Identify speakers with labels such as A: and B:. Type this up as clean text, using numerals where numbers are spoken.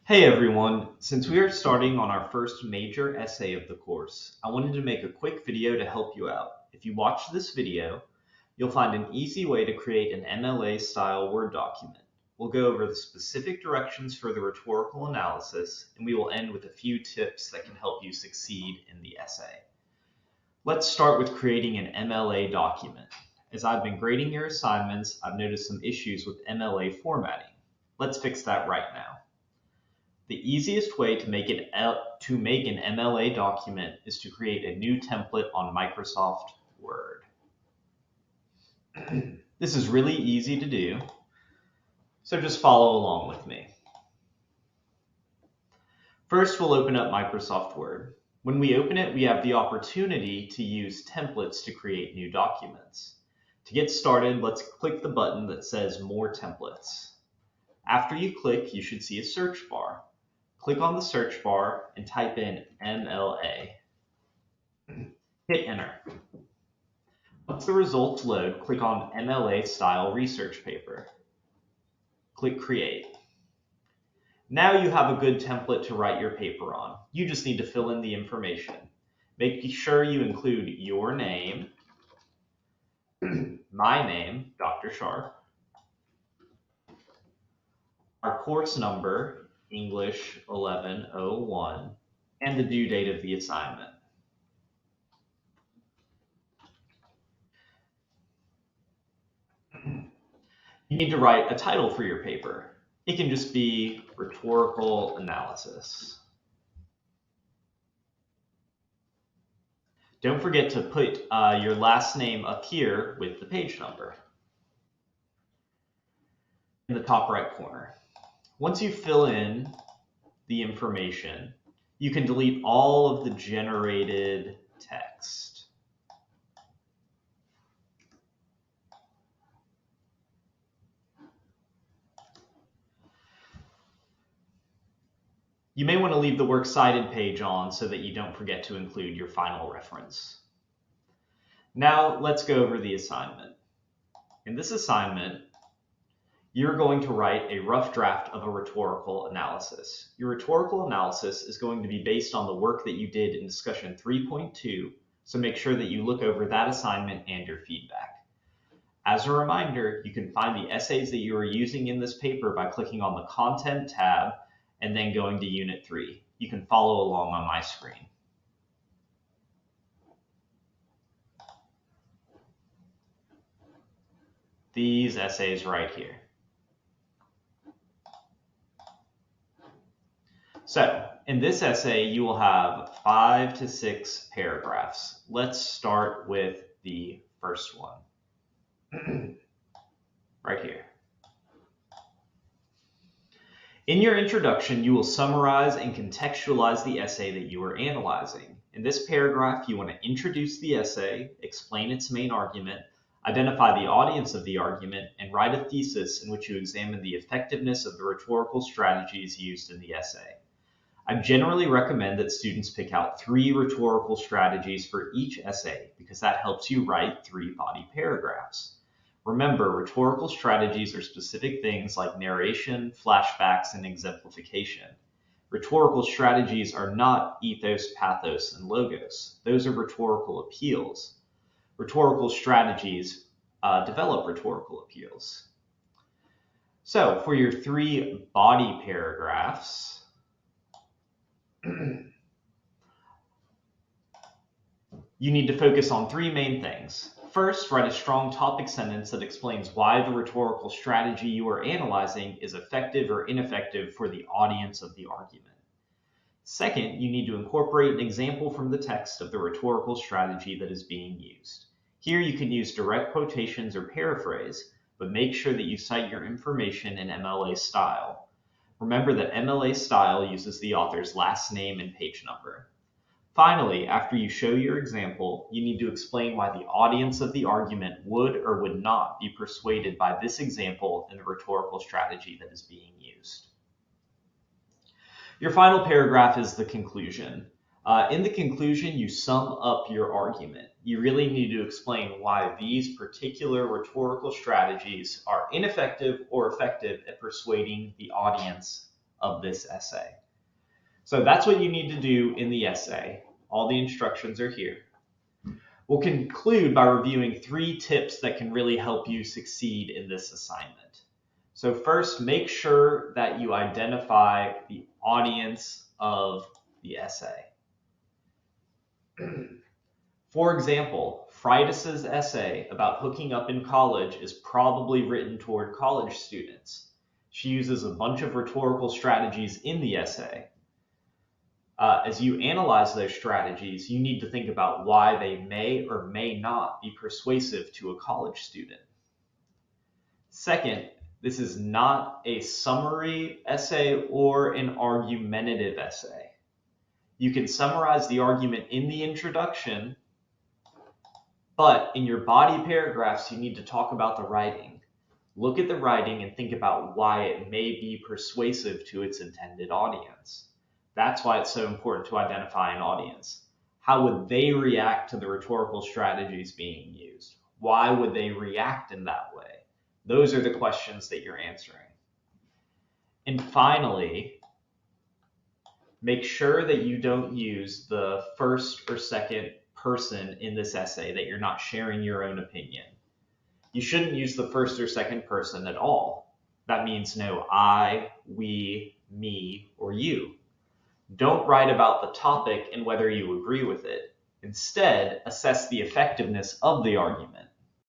A: Hey everyone, since we are starting on our first major essay of the course, I wanted to make a quick video to help you out. If you watch this video, you'll find an easy way to create an MLA style Word document. We'll go over the specific directions for the rhetorical analysis, and we will end with a few tips that can help you succeed in the essay. Let's start with creating an MLA document. As I've been grading your assignments, I've noticed some issues with MLA formatting. Let's fix that right now. The easiest way to make an MLA document is to create a new template on Microsoft Word. This is really easy to do, so just follow along with me. First, we'll open up Microsoft Word. When we open it, we have the opportunity to use templates to create new documents. To get started, let's click the button that says More Templates. After you click, you should see a search bar. Click on the search bar and type in MLA. Hit enter. Once the results load, click on MLA style research paper. Click create. Now you have a good template to write your paper on. You just need to fill in the information. Make sure you include your name, my name, Dr. Sharp, our course number, English 1101, and the due date of the assignment. You need to write a title for your paper. It can just be Rhetorical Analysis. Don't forget to put your last name up here with the page number in the top right corner. Once you fill in the information, you can delete all of the generated text. You may want to leave the Works Cited page on so that you don't forget to include your final reference. Now let's go over the assignment. In this assignment, you're going to write a rough draft of a rhetorical analysis. Your rhetorical analysis is going to be based on the work that you did in discussion 3.2, so make sure that you look over that assignment and your feedback. As a reminder, you can find the essays that you are using in this paper by clicking on the Content tab and then going to Unit 3. You can follow along on my screen. These essays right here. So, in this essay, you will have 5 to 6 paragraphs. Let's start with the first one, right here. In your introduction, you will summarize and contextualize the essay that you are analyzing. In this paragraph, you want to introduce the essay, explain its main argument, identify the audience of the argument, and write a thesis in which you examine the effectiveness of the rhetorical strategies used in the essay. I generally recommend that students pick out 3 rhetorical strategies for each essay because that helps you write 3 body paragraphs. Remember, rhetorical strategies are specific things like narration, flashbacks, and exemplification. Rhetorical strategies are not ethos, pathos, and logos. Those are rhetorical appeals. Rhetorical strategies develop rhetorical appeals. So, for your 3 body paragraphs, you need to focus on 3 main things. First, write a strong topic sentence that explains why the rhetorical strategy you are analyzing is effective or ineffective for the audience of the argument. Second, you need to incorporate an example from the text of the rhetorical strategy that is being used. Here you can use direct quotations or paraphrase, but make sure that you cite your information in MLA style. Remember that MLA style uses the author's last name and page number. Finally, after you show your example, you need to explain why the audience of the argument would or would not be persuaded by this example and the rhetorical strategy that is being used. Your final paragraph is the conclusion. In the conclusion, you sum up your argument. You really need to explain why these particular rhetorical strategies are ineffective or effective at persuading the audience of this essay. So that's what you need to do in the essay. All the instructions are here. We'll conclude by reviewing 3 tips that can really help you succeed in this assignment. So first, make sure that you identify the audience of the essay. For example, Freitas's essay about hooking up in college is probably written toward college students. She uses a bunch of rhetorical strategies in the essay. As you analyze those strategies, you need to think about why they may or may not be persuasive to a college student. Second, this is not a summary essay or an argumentative essay. You can summarize the argument in the introduction, but in your body paragraphs, you need to talk about the writing. Look at the writing and think about why it may be persuasive to its intended audience. That's why it's so important to identify an audience. How would they react to the rhetorical strategies being used? Why would they react in that way? Those are the questions that you're answering. And finally, make sure that you don't use the first or second person in this essay, that you're not sharing your own opinion. You shouldn't use the first or second person at all. That means no I, we, me, or you. Don't write about the topic and whether you agree with it. Instead, assess the effectiveness of the argument.